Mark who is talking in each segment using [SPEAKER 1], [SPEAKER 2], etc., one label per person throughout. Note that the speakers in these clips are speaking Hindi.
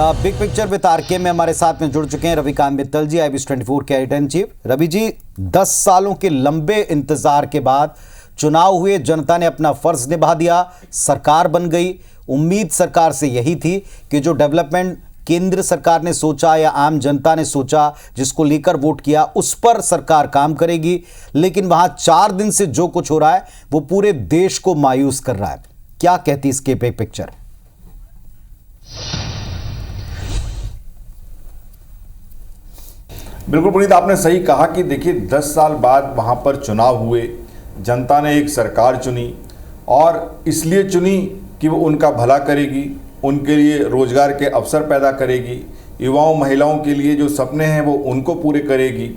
[SPEAKER 1] बिग पिक्चर विद आरके में हमारे साथ में जुड़ चुके हैं रविकांत मित्तल जी, IBS 24 के editor in chief. Ravi ji, 10 सालों के लंबे इंतजार के बाद चुनाव हुए, जनता ने अपना फर्ज निभा दिया, सरकार बन गई। उम्मीद सरकार से यही थी कि जो डेवलपमेंट केंद्र सरकार ने सोचा या आम जनता ने सोचा, जिसको लेकर वोट किया, उस पर सरकार काम करेगी। लेकिन वहां 4 दिन से जो कुछ हो रहा है वो पूरे देश को मायूस कर रहा है। क्या कहती इसके बिग पिक्चर?
[SPEAKER 2] बिल्कुल पुनीत, आपने सही कहा कि देखिए 10 साल बाद वहाँ पर चुनाव हुए, जनता ने एक सरकार चुनी और इसलिए चुनी कि वो उनका भला करेगी, उनके लिए रोजगार के अवसर पैदा करेगी, युवाओं महिलाओं के लिए जो सपने हैं वो उनको पूरे करेगी,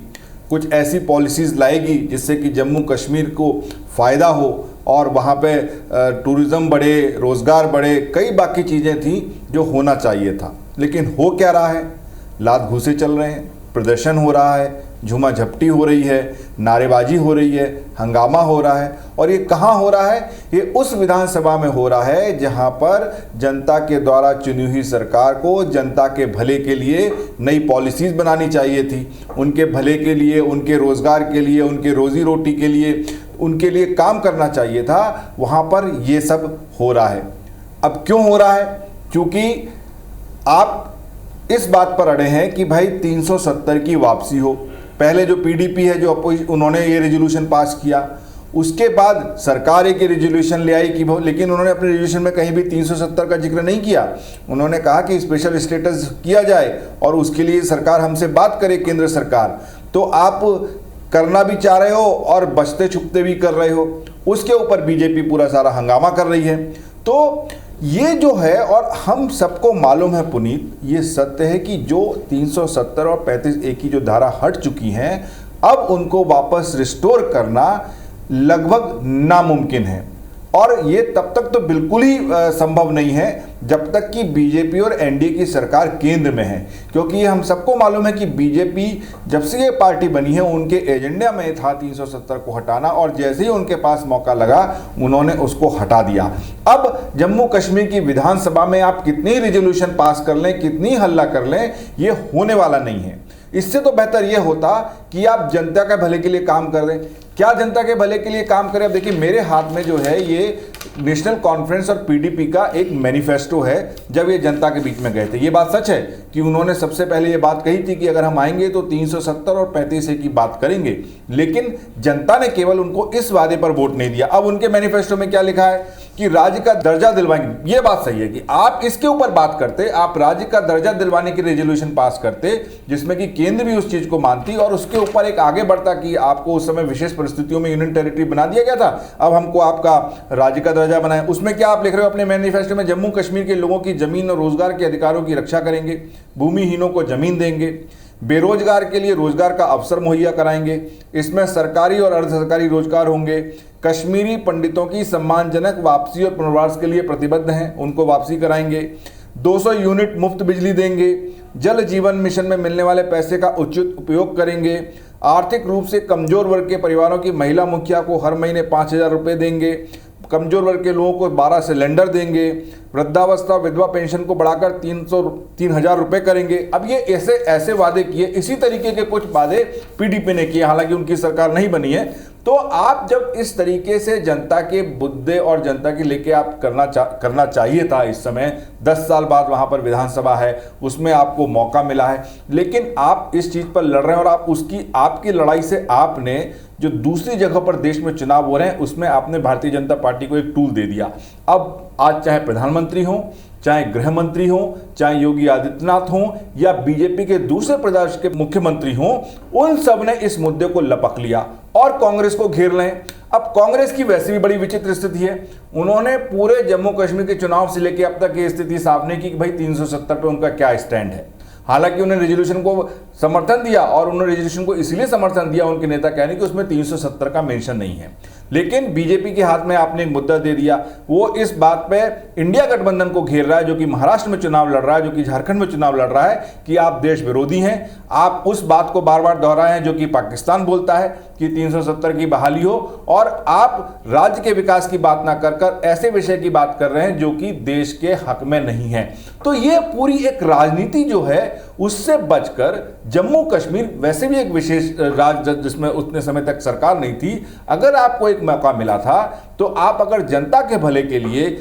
[SPEAKER 2] कुछ ऐसी पॉलिसीज़ लाएगी जिससे कि जम्मू कश्मीर को फ़ायदा हो और वहाँ पे टूरिज़्म बढ़े, रोज़गार बढ़े, कई बाकी चीज़ें थी जो होना चाहिए था। लेकिन हो क्या रहा है? लात घूसे चल रहे हैं, प्रदर्शन हो रहा है, झूमा झपटी हो रही है, नारेबाजी हो रही है, हंगामा हो रहा है। और ये कहाँ हो रहा है? ये उस विधानसभा में हो रहा है जहाँ पर जनता के द्वारा चुनी हुई सरकार को जनता के भले के लिए नई पॉलिसीज़ बनानी चाहिए थी, उनके भले के लिए, उनके रोज़गार के लिए, उनके रोज़ी रोटी के लिए, उनके लिए काम करना चाहिए था। वहाँ पर ये सब हो रहा है। अब क्यों हो रहा है? क्योंकि आप इस बात पर अड़े हैं कि भाई 370 की वापसी हो। पहले जो PDP है, जो उन्होंने ये रेजोल्यूशन पास किया, उसके बाद सरकार एक रेजोल्यूशन ले आई कि लेकिन उन्होंने अपने रेजोल्यूशन में कहीं भी 370 का जिक्र नहीं किया। उन्होंने कहा कि स्पेशल स्टेटस किया जाए और उसके लिए सरकार हमसे बात करे, केंद्र सरकार। तो आप करना भी चाह रहे हो और बचते छुपते भी कर रहे हो। उसके ऊपर बीजेपी पूरा सारा हंगामा कर रही है। तो ये जो है, और हम सबको मालूम है पुनीत, ये सत्य है कि जो 370 और 35A की जो धारा हट चुकी हैं, अब उनको वापस रिस्टोर करना लगभग नामुमकिन है। और ये तब तक तो बिल्कुल ही संभव नहीं है जब तक कि बीजेपी और NDA की सरकार केंद्र में है। क्योंकि हम सबको मालूम है कि बीजेपी जब से ये पार्टी बनी है, उनके एजेंडा में था 370 को हटाना, और जैसे ही उनके पास मौका लगा उन्होंने उसको हटा दिया। अब जम्मू कश्मीर की विधानसभा में आप कितनी रिजोल्यूशन पास कर लें, कितनी हल्ला कर लें, ये होने वाला नहीं है। इससे तो बेहतर ये होता कि आप जनता के भले के लिए काम कर दें। क्या जनता के भले के लिए काम करें? अब देखिए, मेरे हाथ में जो है ये नेशनल कॉन्फ्रेंस और PDP का एक मैनिफेस्टो है। जब ये जनता के बीच में गए थे, ये बात सच है कि उन्होंने सबसे पहले ये बात कही थी कि अगर हम आएंगे तो 370 और 35A की बात करेंगे। लेकिन जनता ने केवल उनको इस वादे पर वोट नहीं दिया। अब उनके मैनिफेस्टो में क्या लिखा है कि राज्य का दर्जा दिलवाएंगे। ये बात सही है कि आप इसके ऊपर बात करते, आप राज्य का दर्जा दिलवाने की रेजोल्यूशन पास करते, जिसमें कि केंद्र भी उस चीज को मानती, और उसके ऊपर एक आगे बढ़ता कि आपको उस समय विशेष परिस्थितियों में यूनियन टेरिटरी बना दिया गया था, अब हमको आपका राज्य का दर्जा बनाए। उसमें क्या आप लिख रहे हो अपने मैनिफेस्टो में? जम्मू कश्मीर के लोगों की जमीन और रोजगार के अधिकारों की रक्षा करेंगे, भूमिहीनों को जमीन देंगे, बेरोजगार के लिए रोजगार का अवसर मुहैया कराएंगे, इसमें सरकारी और अर्ध सरकारी रोजगार होंगे, कश्मीरी पंडितों की सम्मानजनक वापसी और पुनर्वास के लिए प्रतिबद्ध हैं, उनको वापसी कराएंगे, 200 यूनिट मुफ्त बिजली देंगे, जल जीवन मिशन में मिलने वाले पैसे का उचित उपयोग करेंगे, आर्थिक रूप से कमजोर वर्ग के परिवारों की महिला मुखिया को हर महीने 5,000 रुपये देंगे, कमजोर वर्ग के लोगों को 12 सिलेंडर देंगे, वृद्धावस्था विधवा पेंशन को बढ़ाकर 3,000 रुपये करेंगे। अब ये ऐसे वादे किए। इसी तरीके के कुछ वादे PDP ने किए, हालांकि उनकी सरकार नहीं बनी है। तो आप जब इस तरीके से जनता के मुद्दे और जनता के लेके आप करना चाहिए था इस समय, 10 साल बाद वहां पर विधानसभा है, उसमें आपको मौका मिला है, लेकिन आप इस चीज पर लड़ रहे हैं। और आप आपकी लड़ाई से आपने जो दूसरी जगह पर देश में चुनाव हो रहे हैं, उसमें आपने भारतीय जनता पार्टी को एक टूल दे दिया। अब आज चाहे प्रधानमंत्री हो, चाहे गृह मंत्री हो, चाहे योगी आदित्यनाथ हो, या बीजेपी के दूसरे प्रदेश के मुख्यमंत्री हो, उन सब ने इस मुद्दे को लपक लिया और कांग्रेस को घेर लें। अब कांग्रेस की वैसे भी बड़ी विचित्र स्थिति है। उन्होंने पूरे जम्मू कश्मीर के चुनाव से लेकर अब तक ये स्थिति साफ नहीं की कि भाई 370 पे उनका क्या स्टैंड है। हालांकि उन्होंने रेजोल्यूशन को समर्थन दिया, और उन्होंने रेजोल्यूशन को इसलिए समर्थन दिया, उनके नेता कह रहे हैं कि उसमें 370 का मेंशन नहीं है। लेकिन बीजेपी के हाथ में आपने एक मुद्दा दे दिया। वो इस बात पे इंडिया गठबंधन को घेर रहा है, जो कि महाराष्ट्र में चुनाव लड़ रहा है, जो कि झारखंड में चुनाव लड़ रहा है, कि आप देश विरोधी हैं। आप उस बात को बार बार दोहराए हैं जो कि पाकिस्तान बोलता है कि 370 की बहाली हो, और आप राज्य के विकास की बात ना कर ऐसे विषय की बात कर रहे हैं जो कि देश के हक में नहीं है। तो ये पूरी एक राजनीति जो है उससे बचकर जम्मू कश्मीर वैसे भी एक विशेष राज्य जिसमें उतने समय तक सरकार नहीं थी, अगर आपको एक मौका मिला था तो आप अगर जनता के भले के लिए,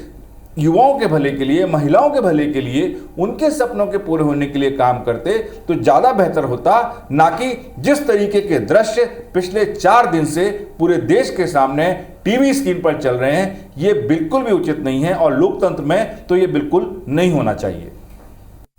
[SPEAKER 2] युवाओं के भले के लिए, महिलाओं के भले के लिए, उनके सपनों के पूरे होने के लिए काम करते तो ज्यादा बेहतर होता, ना कि जिस तरीके के दृश्य पिछले 4 दिन से पूरे देश के सामने टीवी स्क्रीन पर चल रहे हैं। ये बिल्कुल भी उचित नहीं है और लोकतंत्र में तो ये बिल्कुल नहीं होना चाहिए।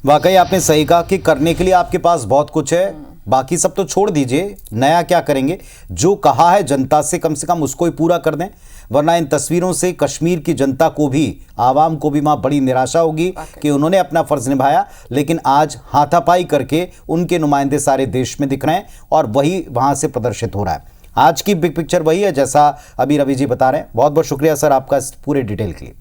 [SPEAKER 1] वाकई आपने सही कहा कि करने के लिए आपके पास बहुत कुछ है, बाकी सब तो छोड़ दीजिए, नया क्या करेंगे। जो कहा है जनता से कम उसको ही पूरा कर दें, वरना इन तस्वीरों से कश्मीर की जनता को भी, आवाम को भी वहाँ बड़ी निराशा होगी कि उन्होंने अपना फर्ज निभाया, लेकिन आज हाथापाई करके उनके नुमाइंदे सारे देश में दिख रहे हैं और वही वहाँ से प्रदर्शित हो रहा है। आज की बिग पिक्चर वही है जैसा अभी रवि जी बता रहे हैं। बहुत बहुत शुक्रिया सर आपका इस पूरे डिटेल के लिए।